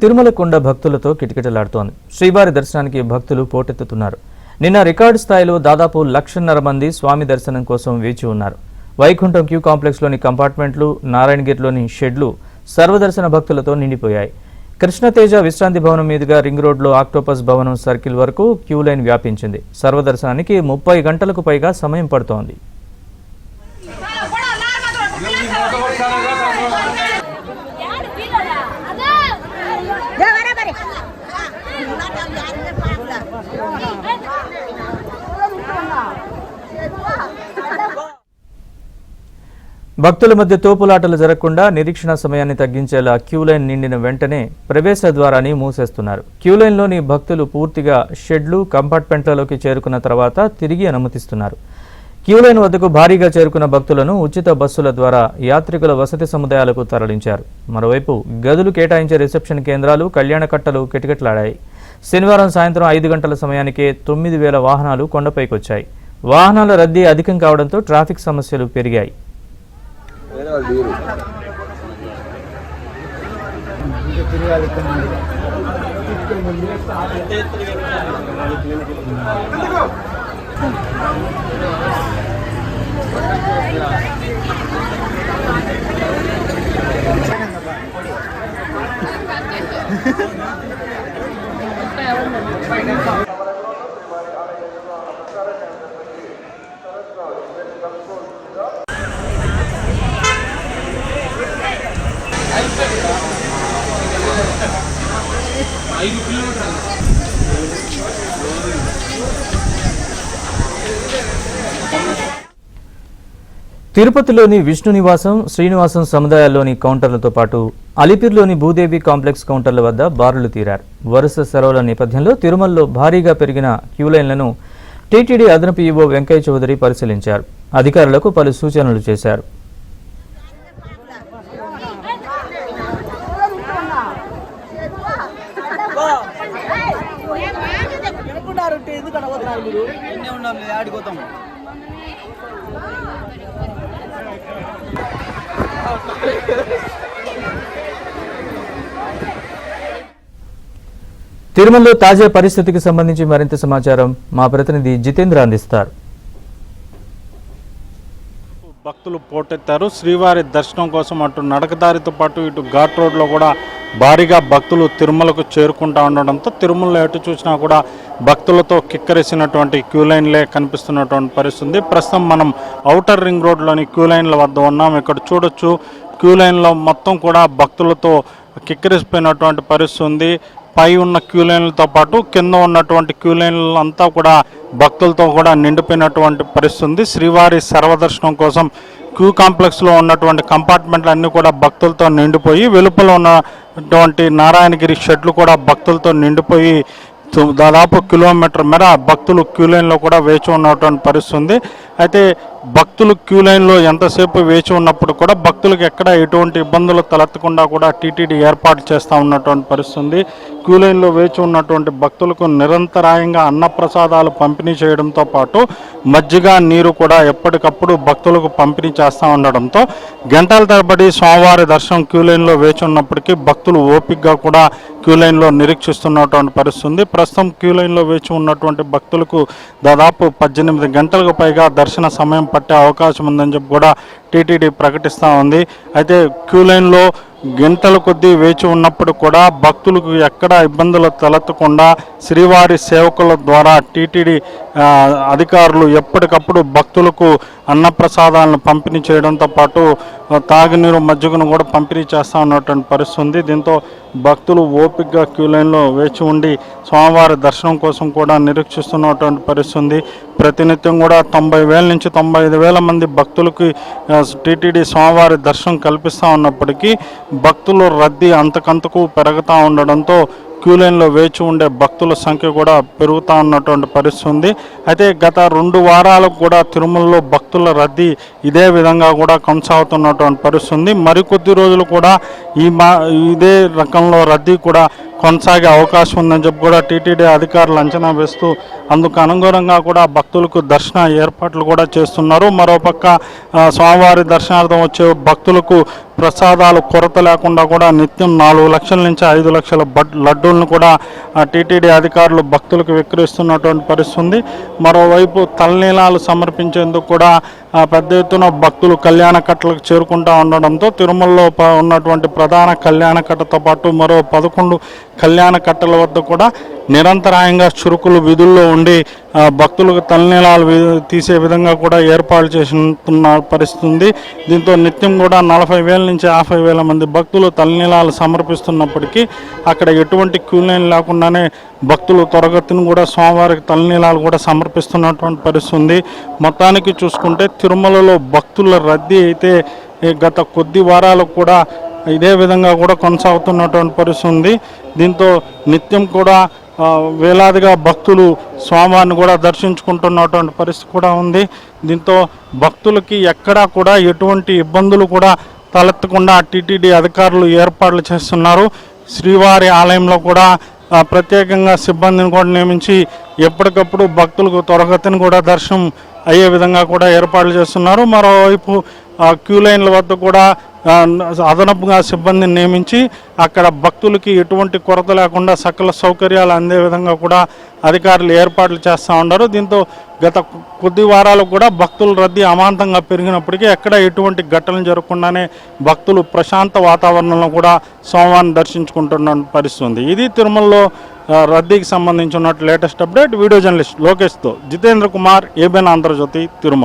తిరుమల కొండ భక్తులతో కిటకిటలాడుతోంది. శ్రీవారి దర్శనానికి భక్తులు పోటెత్తుతున్నారు. నిన్న రికార్డు స్థాయిలో దాదాపు 1,50,000 మంది స్వామి దర్శనం కోసం వేచి ఉన్నారు. వైకుంఠం క్యూ కాంప్లెక్స్లోని కంపార్ట్మెంట్లు, నారాయణగిరిలోని షెడ్లు సర్వదర్శన భక్తులతో నిండిపోయాయి. కృష్ణతేజ విశ్రాంతి భవనం మీదుగా రింగ్ రోడ్లో ఆక్టోపస్ భవనం సర్కిల్ వరకు క్యూ లైన్ వ్యాపించింది. సర్వదర్శనానికి 30 గంటలకు పైగా సమయం పడుతోంది. భక్తుల మధ్య తోపులాటలు జరగకుండా నిరీక్షణ సమయాన్ని తగ్గించేలా క్యూ లైన్ నిండిన వెంటనే ప్రవేశ ద్వారాన్ని మూసేస్తున్నారు. క్యూ లైన్లోని భక్తులు పూర్తిగా షెడ్లు, కంపార్ట్మెంట్లలోకి చేరుకున్న తర్వాత తిరిగి అనుమతిస్తున్నారు. క్యూ లైన్ వద్దకు భారీగా చేరుకున్న భక్తులను ఉచిత బస్సుల ద్వారా యాత్రికుల వసతి సముదాయాలకు తరలించారు. మరోవైపు గదులు కేటాయించే రిసెప్షన్ కేంద్రాలు, కళ్యాణ కట్టలు కిటకిటలాడాయి. శనివారం సాయంత్రం 5 గంటల సమయానికే 9,000 వాహనాలు కొండపైకొచ్చాయి. వాహనాల రద్దీ అధికం కావడంతో ట్రాఫిక్ సమస్యలు పెరిగాయి. తిరుపతిలోని విష్ణు నివాసం, శ్రీనివాసం సముదాయాల్లోని కౌంటర్లతో పాటు అలిపిరిలోని భూదేవి కాంప్లెక్స్ కౌంటర్ల వద్ద బారులు తీరారు. వరుస సెలవుల నేపథ్యంలో తిరుమలలో భారీగా పెరిగిన క్యూలైన్లను టీటీడీ అదనపు ఈవో వెంకయ్య చౌదరి పరిశీలించారు. అధికారులకు పలు సూచనలు చేశారు. తిరుమలలో తాజా పరిస్థితికి సంబంధించి మరింత సమాచారం మా ప్రతినిధి జితేంద్ర అందిస్తారు. భక్తులు పోటెత్తారు. శ్రీవారి దర్శనం కోసం అటు నడకదారితో పాటు ఇటు ఘాట్ రోడ్లో కూడా భారీగా భక్తులు తిరుమలకు చేరుకుంటూ ఉండడంతో తిరుమలలో ఎటు చూసినా కూడా భక్తులతో కిక్కరేసినటువంటి క్యూ లైన్లే కనిపిస్తున్నటువంటి పరిస్థితి. ప్రస్తుతం మనం ఔటర్ రింగ్ రోడ్లోని క్యూ లైన్ల వద్ద ఉన్నాం. ఇక్కడ చూడొచ్చు, క్యూ లైన్లో మొత్తం కూడా భక్తులతో కిక్కరేసిపోయినటువంటి పరిస్థితి ఉంది. పై ఉన్న క్యూ లైన్లతో పాటు కింద ఉన్నటువంటి క్యూ లైన్లు అంతా కూడా భక్తులతో కూడా నిండిపోయినటువంటి పరిస్థితి ఉంది. శ్రీవారి సర్వదర్శనం కోసం క్యూ కాంప్లెక్స్లో ఉన్నటువంటి కంపార్ట్మెంట్లు అన్నీ కూడా భక్తులతో నిండిపోయి, వెలుపల ఉన్నటువంటి నారాయణగిరి షెడ్లు కూడా భక్తులతో నిండిపోయి దాదాపు కిలోమీటర్ మేర భక్తులు క్యూ లైన్లో కూడా వేచి ఉన్నటువంటి పరిస్థితి ఉంది. అయితే భక్తులు క్యూ లైన్లో ఎంతసేపు వేచి ఉన్నప్పుడు కూడా భక్తులకు ఎక్కడ ఎటువంటి ఇబ్బందులు తలెత్తకుండా కూడా టీటీడీ ఏర్పాటు చేస్తూ ఉన్నటువంటి పరిస్థితి ఉంది. క్యూ లైన్లో వేచి ఉన్నటువంటి భక్తులకు నిరంతరాయంగా అన్నప్రసాదాలు పంపిణీ చేయడంతో పాటు మజ్జిగ, నీరు కూడా ఎప్పటికప్పుడు భక్తులకు పంపిణీ చేస్తూ ఉండడంతో గంటల తరబడి స్వామివారి దర్శనం క్యూ లైన్లో వేచి ఉన్నప్పటికీ భక్తులు ఓపికగా కూడా క్యూ లైన్లో నిరీక్షిస్తున్నటువంటి పరిస్థితి ఉంది. ప్రస్తుతం క్యూ లైన్లో వేచి ఉన్నటువంటి భక్తులకు దాదాపు 18 గంటలకు పైగా దర్శన సమయం పట్టే అవకాశం ఉందని చెప్పి కూడా టీటీడీ ప్రకటిస్తూ ఉంది. అయితే క్యూ లైన్లో గంటల కొద్దీ వేచి ఉన్నప్పుడు కూడా భక్తులకు ఎక్కడ ఇబ్బందులు తలెత్తకుండా శ్రీవారి సేవకుల ద్వారా టీటీడీ అధికారులు ఎప్పటికప్పుడు భక్తులకు అన్నప్రసాదాలను పంపిణీ చేయడంతో పాటు తాగునీరు, మజ్జిగను కూడా పంపిణీ చేస్తూ ఉన్నటువంటి పరిస్థితి ఉంది. దీంతో భక్తులు ఓపికగా క్యూ లైన్లో వేచి ఉండి స్వామివారి దర్శనం కోసం కూడా నిరీక్షిస్తున్నటువంటి పరిస్థితి ఉంది. ప్రతినిత్యం కూడా 90,000 నుంచి 95,000 మంది భక్తులకి టీటీడీ స్వామివారి దర్శనం కల్పిస్తూ ఉన్నప్పటికీ భక్తుల రద్దీ అంతకంతకు పెరుగుతూ ఉండడంతో క్యూ లైన్లో వేచి ఉండే భక్తుల సంఖ్య కూడా పెరుగుతూ ఉన్నటువంటి పరిస్థితి ఉంది. అయితే గత 2 వారాలకు కూడా తిరుమలలో భక్తుల రద్దీ ఇదే విధంగా కూడా కొనసాగుతున్నటువంటి పరిస్థితి ఉంది. మరికొద్ది రోజులు కూడా ఇదే రకంలో రద్దీ కూడా కొనసాగే అవకాశం ఉందని చెప్పి కూడా టీటీడీ అధికారులు అంచనా వేస్తూ అందుకు అనుగుణంగా కూడా భక్తులకు దర్శన ఏర్పాట్లు కూడా చేస్తున్నారు. మరోపక్క స్వామివారి దర్శనార్థం వచ్చే భక్తులకు ప్రసాదాలు కొరత లేకుండా కూడా నిత్యం 4 లక్షల నుంచి 5 లక్షల లడ్డూలను కూడా టీటీడీ అధికారులు భక్తులకు విక్రయిస్తున్నటువంటి పరిస్థితి ఉంది. మరోవైపు తలనీలాలు సమర్పించేందుకు కూడా పెద్ద ఎత్తున భక్తులు కళ్యాణకట్టలకు చేరుకుంటూ ఉండడంతో తిరుమలలో ఉన్నటువంటి ప్రధాన కళ్యాణకట్టతో పాటు మరో 11 కళ్యాణకట్టల వద్ద కూడా నిరంతరాయంగా చురుకులు విధుల్లో ఉండి భక్తులకు తలనీలాలు తీసే విధంగా కూడా ఏర్పాటు చేస్తున్న పరిస్థితి ఉంది. దీంతో నిత్యం కూడా 40,000 నుంచి 50,000 మంది భక్తులు తలనీలాలు సమర్పిస్తున్నప్పటికీ అక్కడ ఎటువంటి క్యూ లైన్ లేకుండానే భక్తులు త్వరగతిని కూడా స్వామివారికి తలనీలాలు కూడా సమర్పిస్తున్నటువంటి పరిస్థితి ఉంది. మొత్తానికి చూసుకుంటే తిరుమలలో భక్తుల రద్దీ అయితే గత కొద్ది వారాలకు కూడా ఇదే విధంగా కూడా కొనసాగుతున్నటువంటి పరిస్థితి ఉంది. దీంతో నిత్యం కూడా వేలాదిగా భక్తులు స్వామివారిని కూడా దర్శించుకుంటున్నటువంటి పరిస్థితి కూడా ఉంది. దీంతో భక్తులకి ఎక్కడా కూడా ఎటువంటి ఇబ్బందులు కూడా తలెత్తకుండా టీటీడీ అధికారులు ఏర్పాట్లు చేస్తున్నారు. శ్రీవారి ఆలయంలో కూడా ప్రత్యేకంగా సిబ్బందిని కూడా నియమించి ఎప్పటికప్పుడు భక్తులకు త్వరగతిని కూడా దర్శనం అయ్యే విధంగా కూడా ఏర్పాట్లు చేస్తున్నారు. మరోవైపు క్యూ లైన్ల వద్ద కూడా అదనపుగా సిబ్బందిని నియమించి అక్కడ భక్తులకి ఎటువంటి కొరత లేకుండా సకల సౌకర్యాలు అందే విధంగా కూడా అధికారులు ఏర్పాట్లు చేస్తూ ఉన్నారు. దీంతో గత కొద్ది వారాలకు కూడా భక్తుల రద్దీ అమాంతంగా పెరిగినప్పటికీ ఎక్కడ ఎటువంటి ఘటనలు జరగకుండానే భక్తులు ప్రశాంత వాతావరణంలో కూడా స్వామివారిని దర్శించుకుంటున్న పరిస్థితి ఉంది. ఇది తిరుమలలో రద్దీకి సంబంధించి లేటెస్ట్ అప్డేట్. వీడియో జర్నలిస్ట్ లోకేష్తో జితేంద్ర కుమార్, ఏబిఎన్ ఆంధ్రజ్యోతి, తిరుమల.